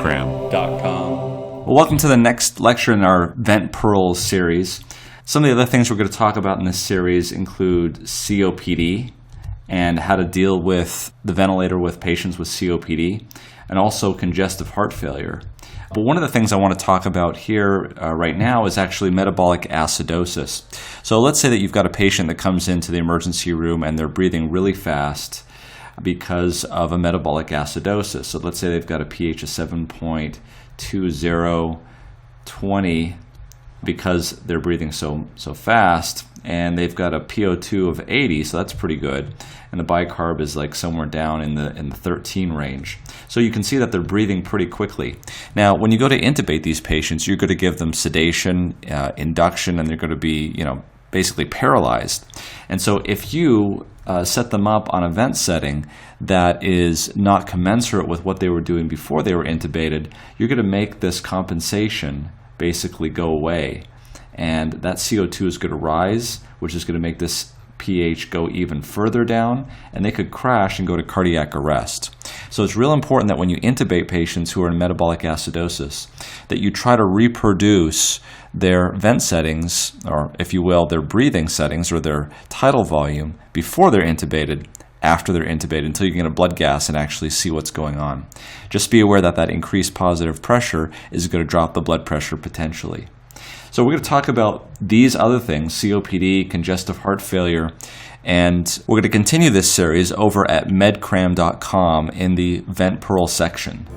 MedCram.com. Well, welcome to the next lecture in our Vent Pearls series. Some of the other things we're going to talk about in this series include COPD and how to deal with the ventilator with patients with COPD, and also congestive heart failure. But one of the things I want to talk about here right now is actually metabolic acidosis. So let's say that you've got a patient that comes into the emergency room and they're breathing really fast because of a metabolic acidosis. So let's say they've got a pH of 7.20 because they're breathing so fast, and they've got a PO2 of 80, so that's pretty good, and the bicarb is like somewhere down in the 13 range. So you can see that they're breathing pretty quickly. Now, when you go to intubate these patients, you're going to give them sedation, induction, and they're going to be, basically paralyzed. And so if you set them up on a vent setting that is not commensurate with what they were doing before they were intubated, you're going to make this compensation basically go away. And that CO2 is going to rise, which is going to make this pH go even further down, and they could crash and go to cardiac arrest. So it's real important that when you intubate patients who are in metabolic acidosis, that you try to reproduce their vent settings, or if you will, their breathing settings or their tidal volume before they're intubated, after they're intubated, until you can get a blood gas and actually see what's going on. Just be aware that that increased positive pressure is going to drop the blood pressure potentially. So we're going to talk about these other things, COPD, congestive heart failure, and we're going to continue this series over at medcram.com in the Vent Pearl section.